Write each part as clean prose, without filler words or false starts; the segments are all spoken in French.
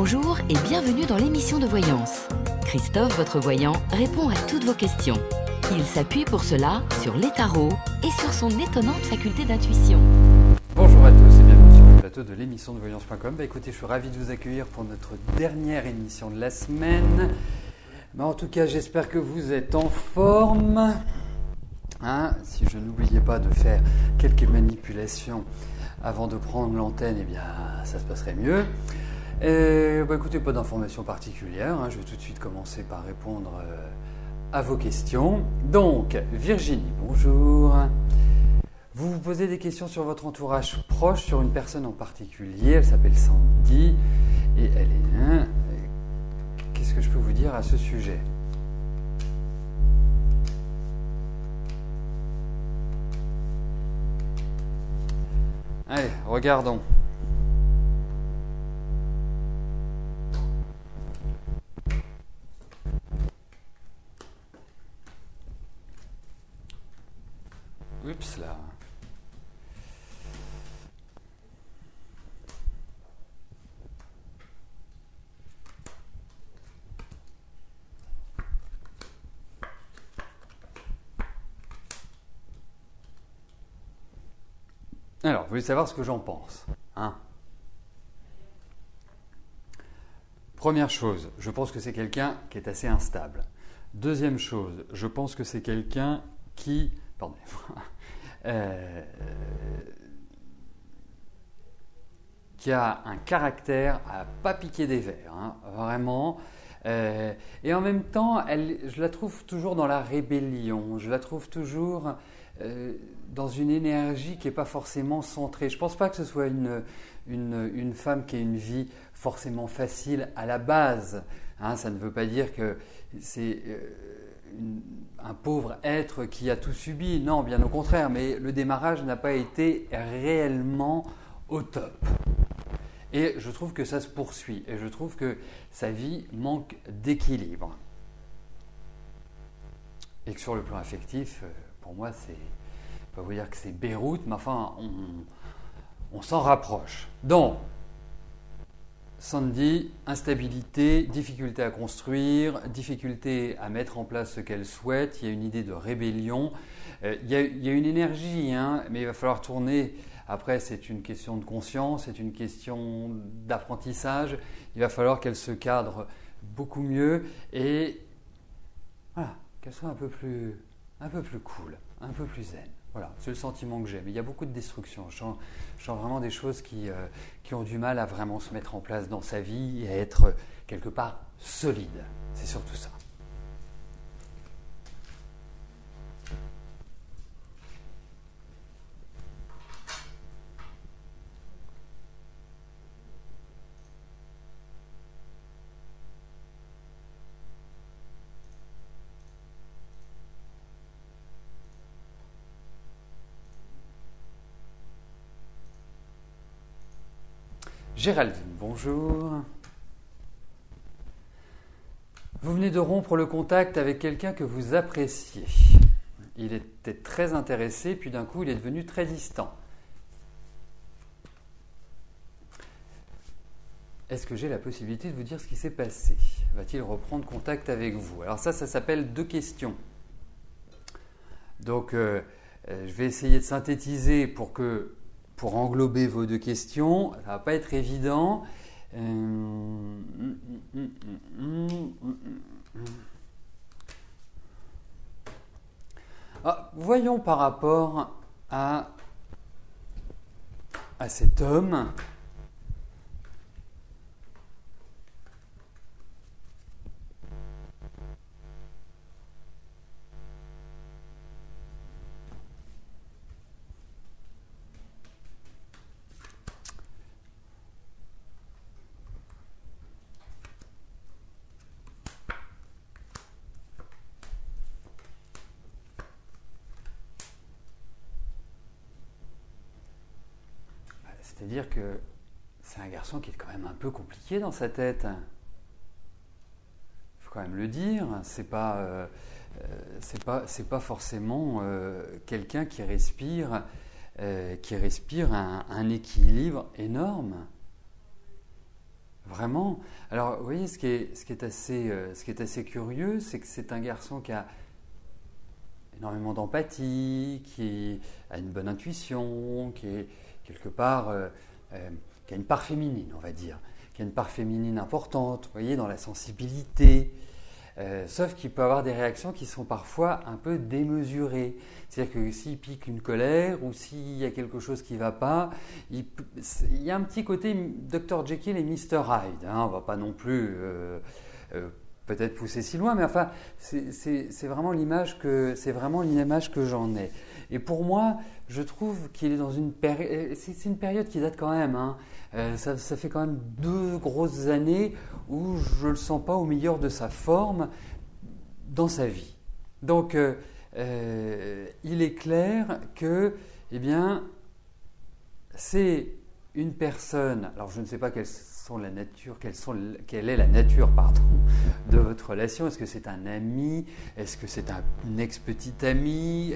Bonjour et bienvenue dans l'émission de voyance. Christophe, votre voyant, répond à toutes vos questions. Il s'appuie pour cela sur les tarots et sur son étonnante faculté d'intuition. Bonjour à tous et bienvenue sur le plateau de l'émission de voyance.com. Écoutez, je suis ravi de vous accueillir pour notre dernière émission de la semaine. En tout cas, j'espère que vous êtes en forme. Si je n'oubliais pas de faire quelques manipulations avant de prendre l'antenne, eh bien, ça se passerait mieux. Écoutez, pas d'informations particulières. Je vais tout de suite commencer par répondre à vos questions. Donc, Virginie, bonjour. Vous vous posez des questions sur votre entourage proche, sur une personne en particulier. Elle s'appelle Sandy et elle est... Qu'est-ce que je peux vous dire à ce sujet ? Allez, regardons. Oups là. Alors, vous voulez savoir ce que j'en pense, Première chose, je pense que c'est quelqu'un qui est assez instable. Deuxième chose, je pense que c'est quelqu'un qui... Pardonnez-moi. Qui a un caractère à pas piquer des vers, vraiment. Et en même temps, je la trouve toujours dans la rébellion. Je la trouve toujours dans une énergie qui n'est pas forcément centrée. Je ne pense pas que ce soit une femme qui ait une vie forcément facile à la base. Ça ne veut pas dire que c'est un pauvre être qui a tout subi. Non, bien au contraire. Mais le démarrage n'a pas été réellement au top. Et je trouve que ça se poursuit. Et je trouve que sa vie manque d'équilibre. Et que sur le plan affectif, pour moi, c'est... Je ne peux pas vous dire que c'est Beyrouth, mais enfin, on s'en rapproche. Donc, Sandy, instabilité, difficulté à construire, difficulté à mettre en place ce qu'elle souhaite. Il y a une idée de rébellion. Il y a une énergie, mais il va falloir tourner... Après, c'est une question de conscience, c'est une question d'apprentissage. Il va falloir qu'elle se cadre beaucoup mieux et voilà, qu'elle soit un peu plus cool, un peu plus zen. Voilà, c'est le sentiment que j'ai. Mais il y a beaucoup de destruction. Je sens vraiment des choses qui ont du mal à vraiment se mettre en place dans sa vie et à être quelque part solide. C'est surtout ça. Géraldine, bonjour. Vous venez de rompre le contact avec quelqu'un que vous appréciez. Il était très intéressé, puis d'un coup, il est devenu très distant. Est-ce que j'ai la possibilité de vous dire ce qui s'est passé ? Va-t-il reprendre contact avec vous ? Alors ça s'appelle deux questions. Donc, je vais essayer de synthétiser pour englober vos deux questions. Ça ne va pas être évident. Voyons par rapport à cet homme. C'est-à-dire que c'est un garçon qui est quand même un peu compliqué dans sa tête. Il faut quand même le dire. C'est pas forcément quelqu'un qui respire un équilibre énorme. vraiment. Alors, vous voyez, ce qui est assez curieux, c'est que c'est un garçon qui a énormément d'empathie, qui a une bonne intuition, qui est quelque part, qui a une part féminine, on va dire, qui a une part féminine importante, vous voyez, dans la sensibilité. Sauf qu'il peut avoir des réactions qui sont parfois un peu démesurées. C'est-à-dire que s'il pique une colère ou s'il y a quelque chose qui ne va pas, il y a un petit côté Dr Jekyll et Mr Hyde. Hein, on ne va pas non plus peut-être pousser si loin, mais enfin, c'est vraiment l'image que j'en ai. Et pour moi, je trouve qu'il est dans une période. C'est une période qui date quand même. Hein. Ça fait quand même 2 grosses années où je ne le sens pas au meilleur de sa forme dans sa vie. Donc, il est clair que, eh bien, c'est une personne. Alors, je ne sais pas quelle est la nature, de votre relation. Est-ce que c'est un ami? Est-ce que c'est un ex-petit ami?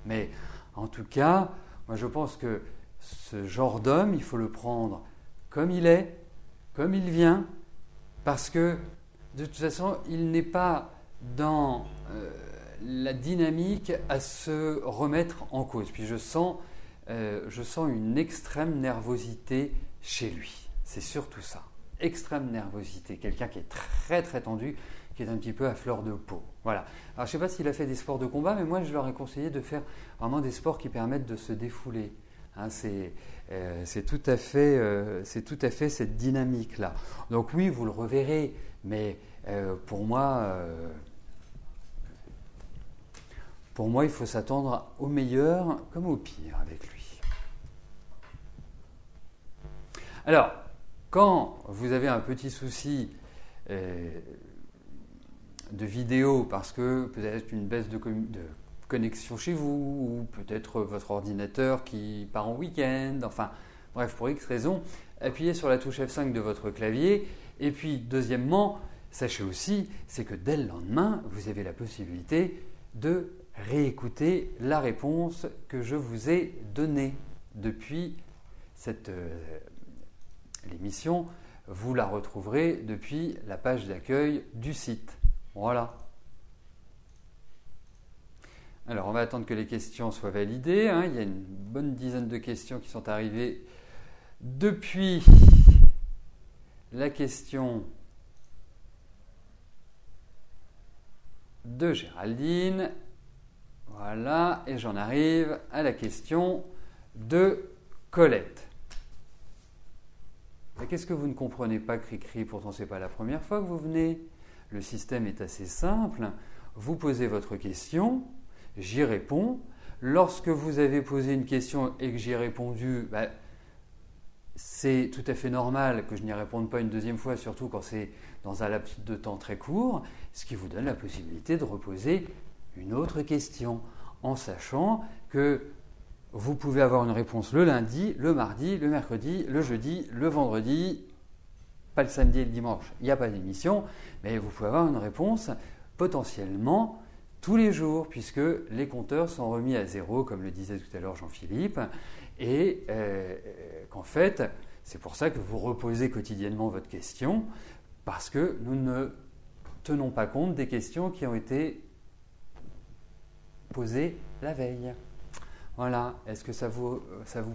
Mais en tout cas, moi, je pense que ce genre d'homme, il faut le prendre comme il est, comme il vient, parce que de toute façon, il n'est pas dans la dynamique à se remettre en cause. Puis je sens une extrême nervosité chez lui. C'est surtout ça. Extrême nervosité. Quelqu'un qui est très très tendu, qui est un petit peu à fleur de peau. Voilà. Alors je ne sais pas s'il a fait des sports de combat, mais moi je leur ai conseillé de faire vraiment des sports qui permettent de se défouler. Hein, c'est tout à fait cette dynamique-là. Donc oui, vous le reverrez, mais pour moi, il faut s'attendre au meilleur comme au pire avec lui. Alors, quand vous avez un petit souci de vidéo parce que peut-être une baisse de connexion chez vous, ou peut-être votre ordinateur qui part en week-end, enfin bref, pour X raison, appuyez sur la touche F5 de votre clavier. Et puis deuxièmement, sachez aussi, c'est que dès le lendemain, vous avez la possibilité de réécouter la réponse que je vous ai donnée depuis l'émission. Vous la retrouverez depuis la page d'accueil du site. Voilà. Alors, on va attendre que les questions soient validées. Hein. Il y a une bonne dizaine de questions qui sont arrivées depuis la question de Géraldine. Voilà, et j'en arrive à la question de Colette. Mais qu'est-ce que vous ne comprenez pas, Cricri? Pourtant, ce n'est pas la première fois que vous venez. Le système est assez simple. Vous posez votre question, j'y réponds. Lorsque vous avez posé une question et que j'y ai répondu, c'est tout à fait normal que je n'y réponde pas une deuxième fois, surtout quand c'est dans un laps de temps très court, ce qui vous donne la possibilité de reposer une autre question, en sachant que vous pouvez avoir une réponse le lundi, le mardi, le mercredi, le jeudi, le vendredi, pas le samedi et le dimanche, il n'y a pas d'émission, mais vous pouvez avoir une réponse potentiellement tous les jours, puisque les compteurs sont remis à zéro, comme le disait tout à l'heure Jean-Philippe, et qu'en fait, c'est pour ça que vous reposez quotidiennement votre question, parce que nous ne tenons pas compte des questions qui ont été posées la veille. Voilà, est-ce que ça vous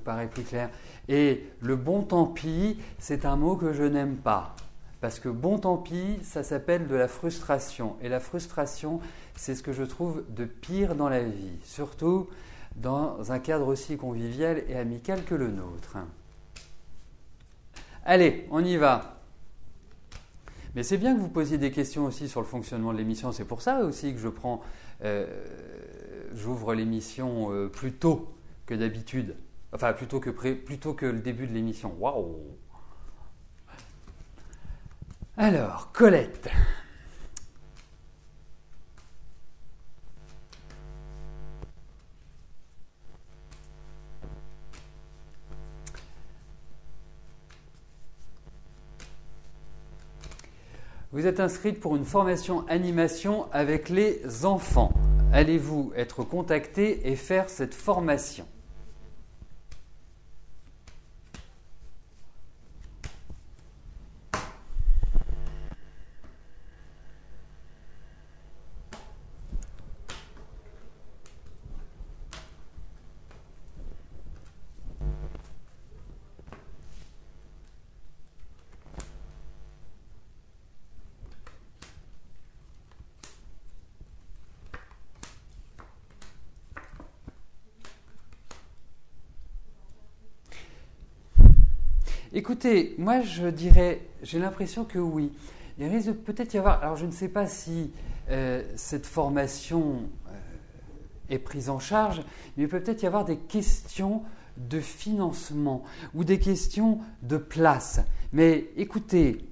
paraît plus clair? Et le bon tant pis, c'est un mot que je n'aime pas. Parce que bon tant pis, ça s'appelle de la frustration. Et la frustration, c'est ce que je trouve de pire dans la vie. Surtout dans un cadre aussi convivial et amical que le nôtre. Allez, on y va. Mais c'est bien que vous posiez des questions aussi sur le fonctionnement de l'émission. C'est pour ça aussi que j'ouvre l'émission plus tôt que d'habitude. Enfin, plutôt que le début de l'émission. Waouh! Alors, Colette. Vous êtes inscrite pour une formation animation avec les enfants. Allez-vous être contacté et faire cette formation? Écoutez, moi je dirais, j'ai l'impression que oui. Il risque de peut-être y avoir, alors je ne sais pas si cette formation est prise en charge, mais il peut peut-être y avoir des questions de financement ou des questions de place. Mais écoutez,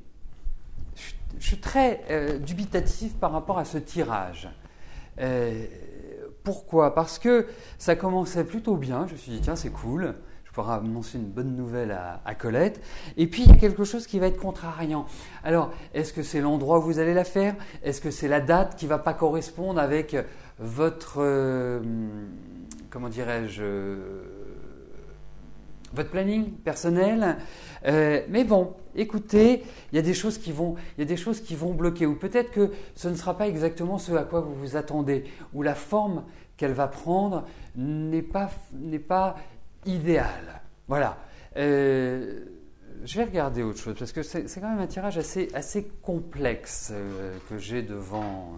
je suis très dubitatif par rapport à ce tirage. Pourquoi ? Parce que ça commençait plutôt bien. Je me suis dit, tiens, c'est cool. Je pourrais annoncer une bonne nouvelle à Colette. Et puis, il y a quelque chose qui va être contrariant. Alors, est-ce que c'est l'endroit où vous allez la faire ? Est-ce que c'est la date qui ne va pas correspondre avec votre, comment dirais-je, votre planning personnel? Mais bon, écoutez, il y a des choses qui vont bloquer, ou peut-être que ce ne sera pas exactement ce à quoi vous vous attendez, ou la forme qu'elle va prendre n'est pas idéale. Voilà. Je vais regarder autre chose, parce que c'est quand même un tirage assez complexe que j'ai devant.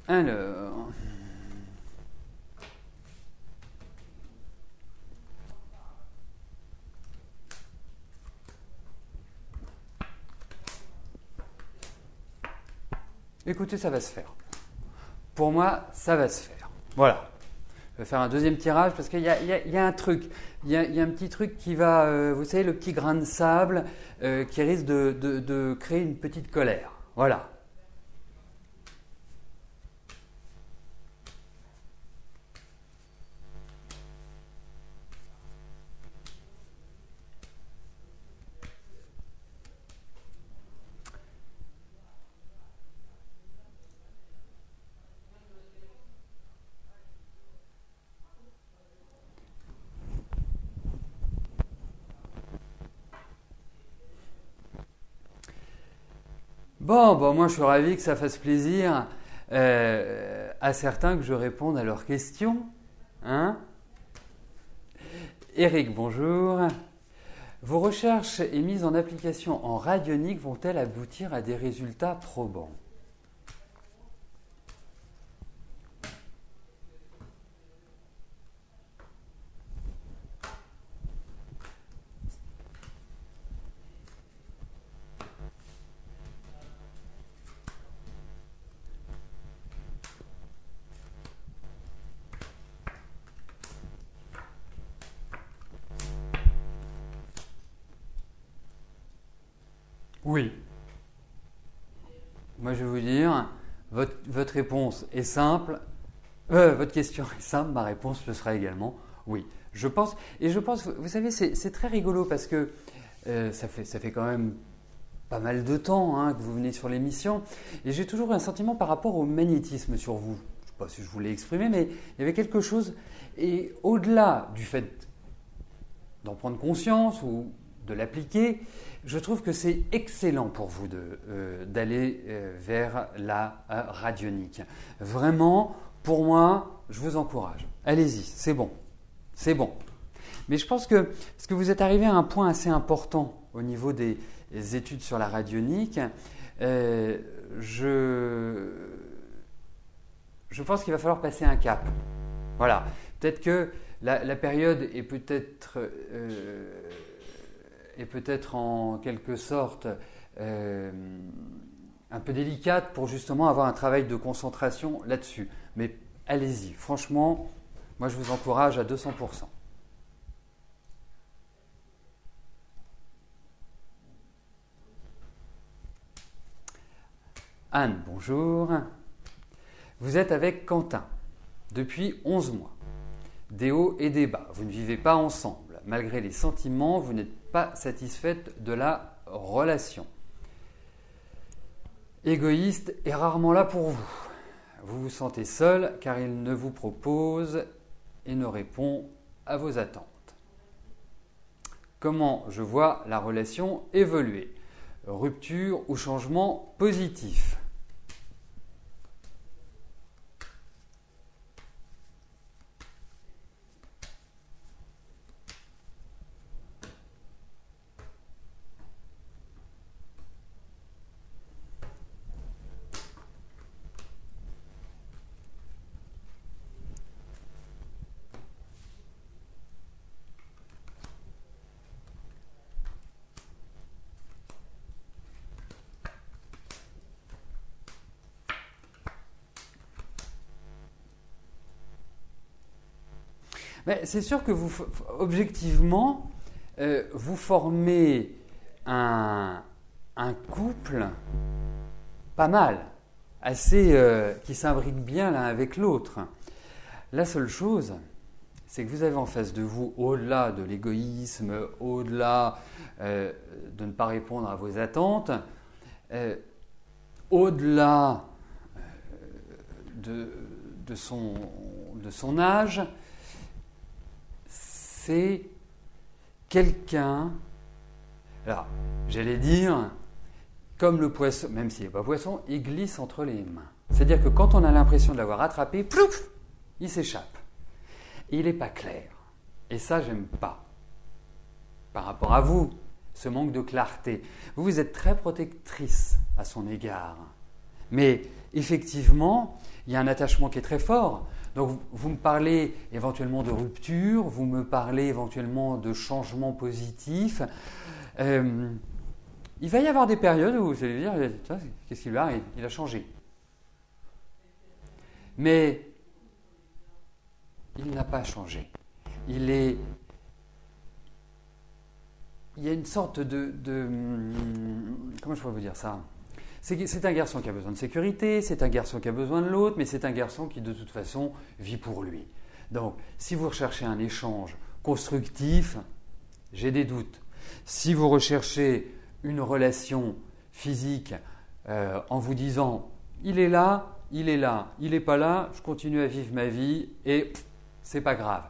Alors, écoutez, ça va se faire. Pour moi, ça va se faire. Voilà. Je vais faire un deuxième tirage parce qu'il y a un truc. Il y a un petit truc qui va, vous savez, le petit grain de sable qui risque de créer une petite colère. Voilà. Bon, moi je suis ravi que ça fasse plaisir à certains que je réponde à leurs questions. Hein ? Eric, bonjour. Vos recherches et mises en application en radionique vont-elles aboutir à des résultats probants ? Oui. Moi, je vais vous dire, votre réponse est simple. Votre question est simple, ma réponse le sera également oui. Je pense, vous savez, c'est très rigolo parce que ça fait quand même pas mal de temps que vous venez sur l'émission et j'ai toujours eu un sentiment par rapport au magnétisme sur vous. Je ne sais pas si je vous l'ai exprimé, mais il y avait quelque chose. Et au-delà du fait d'en prendre conscience ou de l'appliquer, je trouve que c'est excellent pour vous d'aller vers la radionique. Vraiment, pour moi, je vous encourage. Allez-y, c'est bon. C'est bon. Mais je pense que, parce que vous êtes arrivé à un point assez important au niveau des études sur la radionique, je pense qu'il va falloir passer un cap. Voilà. Peut-être que la période est peut-être en quelque sorte un peu délicate pour justement avoir un travail de concentration là-dessus. Mais allez-y, franchement, moi je vous encourage à 200%. Anne, bonjour. Vous êtes avec Quentin depuis 11 mois. Des hauts et des bas. Vous ne vivez pas ensemble. Malgré les sentiments, vous n'êtes pas satisfaite de la relation. Égoïste et rarement là pour vous. Vous vous sentez seul car il ne vous propose et ne répond à vos attentes. Comment je vois la relation évoluer ? Rupture ou changement positif ? Mais c'est sûr que objectivement, vous formez un couple pas mal, assez qui s'imbrique bien l'un avec l'autre. La seule chose, c'est que vous avez en face de vous, au-delà de l'égoïsme, au-delà de ne pas répondre à vos attentes, au-delà de son âge, c'est quelqu'un, alors j'allais dire, comme le poisson, même s'il n'est pas poisson, il glisse entre les mains. C'est-à-dire que quand on a l'impression de l'avoir attrapé, plouf, il s'échappe. Et il n'est pas clair. Et ça, j'aime pas. Par rapport à vous, ce manque de clarté. Vous êtes très protectrice à son égard. Mais effectivement, il y a un attachement qui est très fort. Donc vous me parlez éventuellement de rupture, vous me parlez éventuellement de changement positif. Il va y avoir des périodes où vous allez dire, qu'est-ce qui lui arrive ? Il a changé. Mais il n'a pas changé. Il y a une sorte comment je pourrais vous dire ça ? C'est un garçon qui a besoin de sécurité, c'est un garçon qui a besoin de l'autre, mais c'est un garçon qui de toute façon vit pour lui. Donc, si vous recherchez un échange constructif, j'ai des doutes. Si vous recherchez une relation physique en vous disant « il est là, il n'est pas là, je continue à vivre ma vie et c'est pas grave »,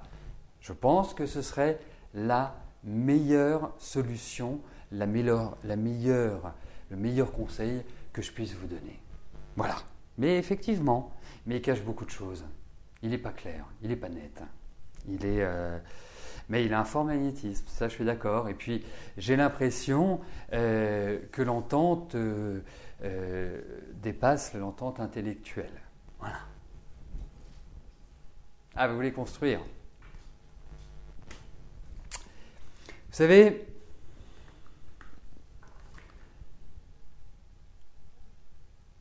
je pense que ce serait la meilleure solution, le meilleur conseil que je puisse vous donner. Voilà. Mais effectivement, il cache beaucoup de choses. Il n'est pas clair, il n'est pas net. Mais il a un fort magnétisme, ça je suis d'accord. Et puis j'ai l'impression que l'entente dépasse l'entente intellectuelle. Voilà. Ah, vous voulez construire ? Vous savez,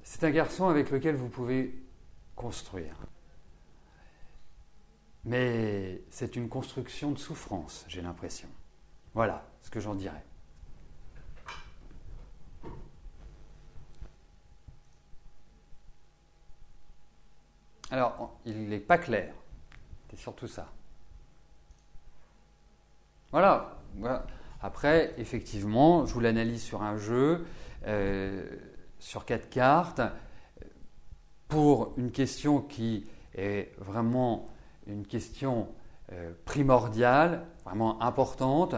c'est un garçon avec lequel vous pouvez construire. Mais c'est une construction de souffrance, j'ai l'impression. Voilà ce que j'en dirais. Alors, il n'est pas clair. C'est surtout ça. Voilà. Après, effectivement, je vous l'analyse sur un jeu, sur 4 cartes, pour une question qui est vraiment une question primordiale, vraiment importante.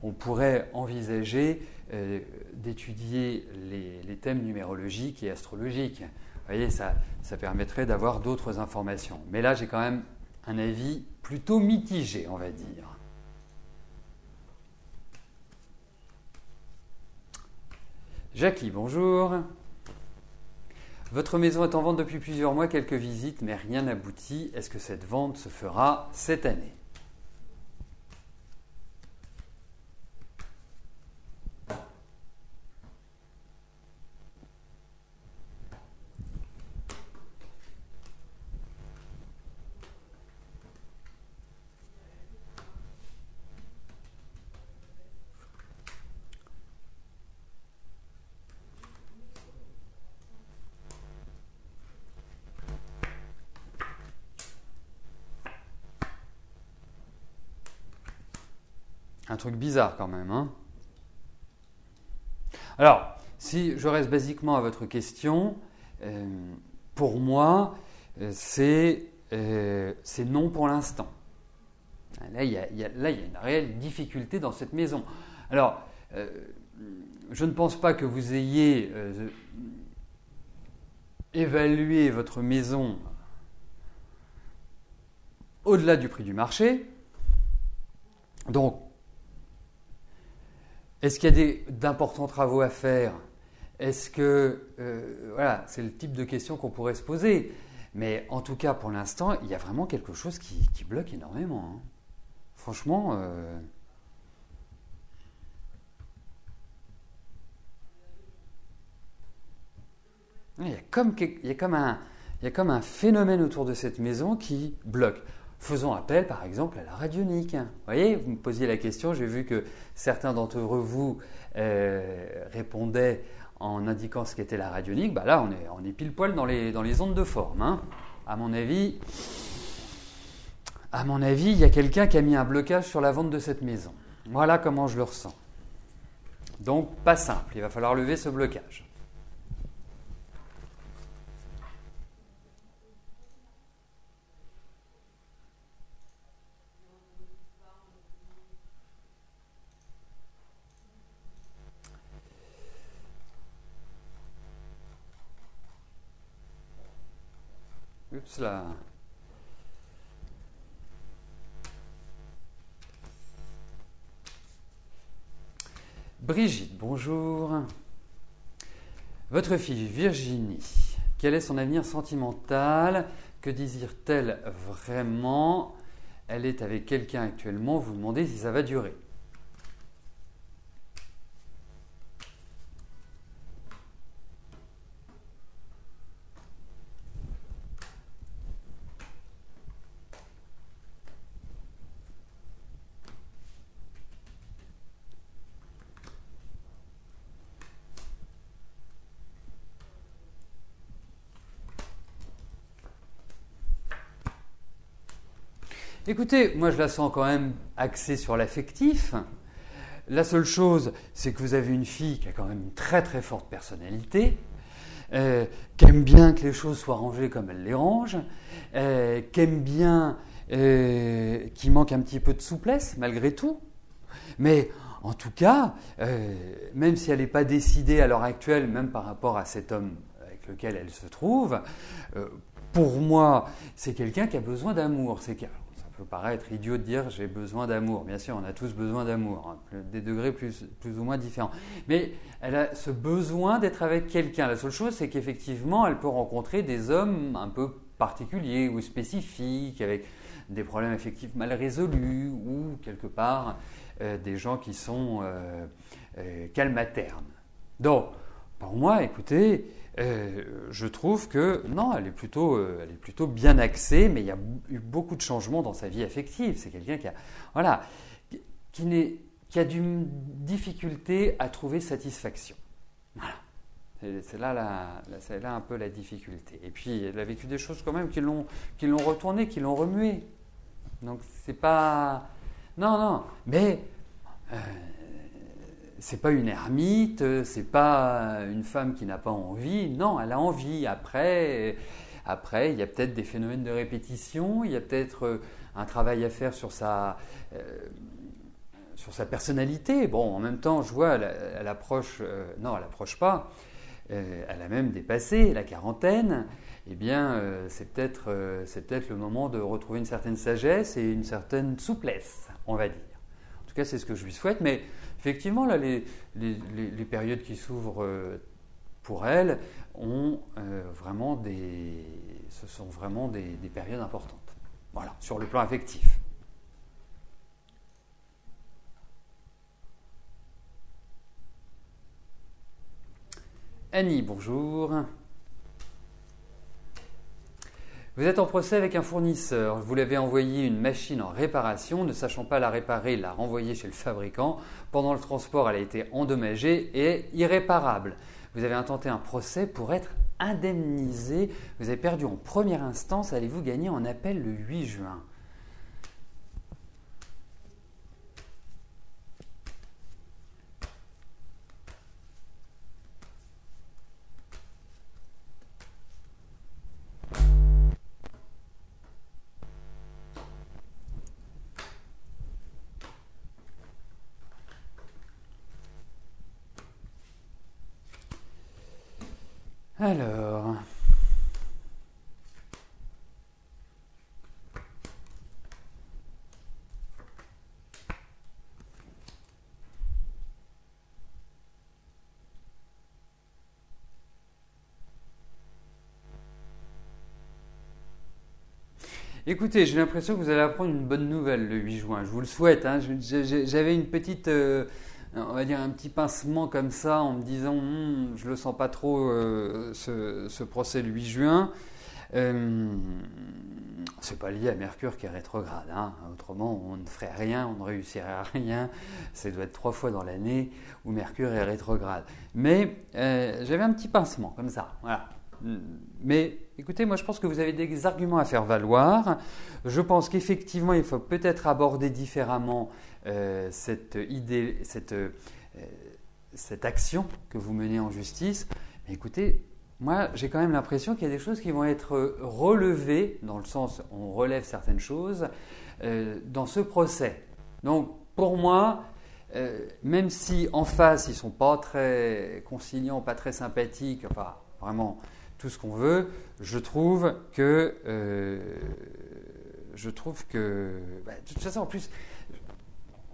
On pourrait envisager d'étudier les thèmes numérologiques et astrologiques. Vous voyez, ça permettrait d'avoir d'autres informations. Mais là, j'ai quand même un avis plutôt mitigé, on va dire. Jackie, bonjour. Votre maison est en vente depuis plusieurs mois, quelques visites, mais rien n'aboutit. Est-ce que cette vente se fera cette année ? Un truc bizarre quand même, hein ? Alors, si je reste basiquement à votre question, pour moi, c'est non pour l'instant. Là, il y a une réelle difficulté dans cette maison. Alors, je ne pense pas que vous ayez évalué votre maison au-delà du prix du marché. Donc, est-ce qu'il y a d'importants travaux à faire ? Est-ce que… voilà, c'est le type de question qu'on pourrait se poser. Mais en tout cas, pour l'instant, il y a vraiment quelque chose qui bloque énormément. Hein. Franchement… il y a comme un phénomène autour de cette maison qui bloque. faisons appel par exemple à la radionique. Vous voyez, vous me posiez la question, j'ai vu que certains d'entre vous répondaient en indiquant ce qu'était la radionique. Bah là, on est pile poil dans les ondes de forme. Hein. À mon avis, il y a quelqu'un qui a mis un blocage sur la vente de cette maison. Voilà comment je le ressens. Donc, pas simple, il va falloir lever ce blocage. Oups là. Brigitte, bonjour. Votre fille Virginie, quel est son avenir sentimental? Que désire-t-elle vraiment? Elle est avec quelqu'un actuellement, vous demandez si ça va durer. Écoutez, moi je la sens quand même axée sur l'affectif. La seule chose, c'est que vous avez une fille qui a quand même une très très forte personnalité, qui aime bien que les choses soient rangées comme elle les range, qui aime bien, qui manque un petit peu de souplesse malgré tout. Mais en tout cas, même si elle n'est pas décidée à l'heure actuelle, même par rapport à cet homme avec lequel elle se trouve, pour moi, c'est quelqu'un qui a besoin d'amour. Ça peut paraître idiot de dire j'ai besoin d'amour. Bien sûr, on a tous besoin d'amour, hein, des degrés plus ou moins différents. Mais elle a ce besoin d'être avec quelqu'un. La seule chose, c'est qu'effectivement, elle peut rencontrer des hommes un peu particuliers ou spécifiques, avec des problèmes affectifs mal résolus ou quelque part des gens qui sont calmaternes. Donc, pour moi, écoutez, je trouve que non, elle est plutôt bien axée, mais il y a eu beaucoup de changements dans sa vie affective. C'est quelqu'un qui a d'une difficulté à trouver satisfaction. Voilà. C'est là un peu la difficulté. Et puis, elle a vécu des choses quand même qui l'ont retourné, qui l'ont remué. Donc, c'est pas... Non, mais... c'est pas une ermite, c'est pas une femme qui n'a pas envie. Non, elle a envie. Après, il y a peut-être des phénomènes de répétition, il y a peut-être un travail à faire sur sa personnalité. Bon, en même temps, je vois, elle approche. Non, elle approche pas. Elle a même dépassé la quarantaine. Eh bien, c'est peut-être le moment de retrouver une certaine sagesse et une certaine souplesse, on va dire. En tout cas, c'est ce que je lui souhaite. Mais effectivement, là, les périodes qui s'ouvrent pour elle ce sont vraiment des périodes importantes. Voilà, sur le plan affectif. Annie, bonjour. Vous êtes en procès avec un fournisseur, vous l'avez envoyé une machine en réparation, ne sachant pas la réparer, l'a renvoyée chez le fabricant. Pendant le transport, elle a été endommagée et irréparable. Vous avez intenté un procès pour être indemnisé. Vous avez perdu en première instance, allez-vous gagner en appel le 8 juin? Alors, écoutez, j'ai l'impression que vous allez apprendre une bonne nouvelle le 8 juin. Je vous le souhaite. Hein. J'avais une petite, on va dire un petit pincement comme ça en me disant je le sens pas trop ce procès le 8 juin. C'est pas lié à Mercure qui est rétrograde, hein. Autrement on ne ferait rien, on ne réussirait à rien. Ça doit être 3 fois dans l'année où Mercure est rétrograde. Mais j'avais un petit pincement comme ça, voilà. Mais écoutez, moi je pense que vous avez des arguments à faire valoir. Je pense qu'effectivement il faut peut-être aborder différemment cette idée, cette action que vous menez en justice. Mais écoutez, moi j'ai quand même l'impression qu'il y a des choses qui vont être relevées, dans le sens où on relève certaines choses, dans ce procès. Donc pour moi, même si en face ils ne sont pas très conciliants, pas très sympathiques, enfin vraiment tout ce qu'on veut, je trouve que de toute façon en plus,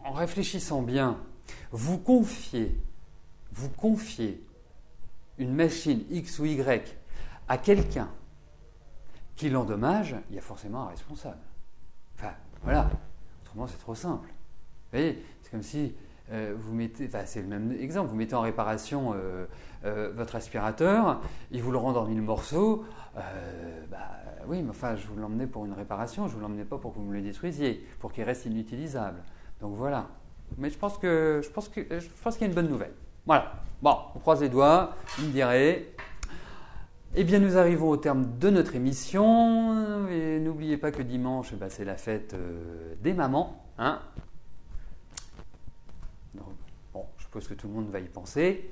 en réfléchissant bien, vous confiez une machine X ou Y à quelqu'un qui l'endommage, il y a forcément un responsable. Enfin, voilà. Autrement, c'est trop simple. Vous voyez, c'est comme si vous mettez, enfin, c'est le même exemple, vous mettez en réparation votre aspirateur, il vous le rend en 1000 morceaux, oui, mais enfin, je vous l'emmenais pour une réparation, je ne vous l'emmenais pas pour que vous me le détruisiez, pour qu'il reste inutilisable. Donc voilà. Mais je pense qu'il y a une bonne nouvelle. Voilà. Bon, on croise les doigts, vous me direz. Eh bien, nous arrivons au terme de notre émission. Et n'oubliez pas que dimanche, c'est la fête des mamans. Hein. Donc, bon, je suppose que tout le monde va y penser.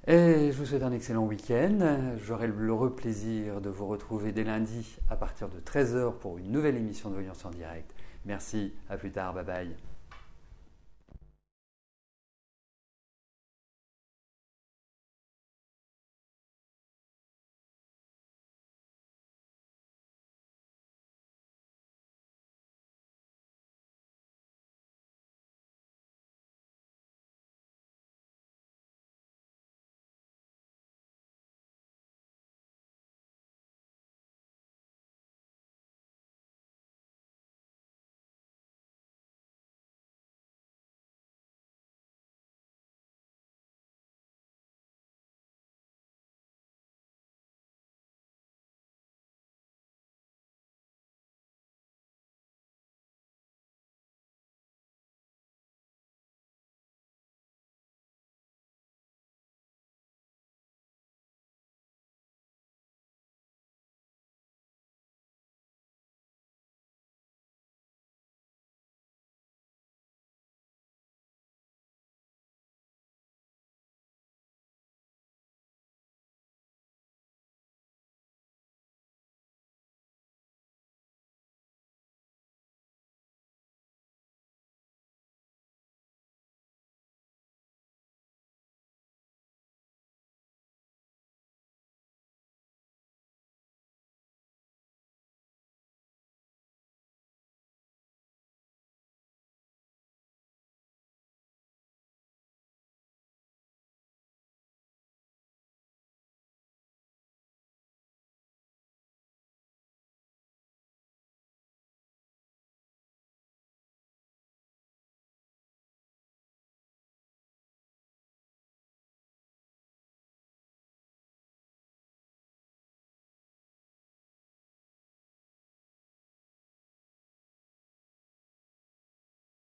Et je vous souhaite un excellent week-end. J'aurai le plaisir de vous retrouver dès lundi à partir de 13h pour une nouvelle émission de Voyance en direct. Merci, à plus tard, bye bye.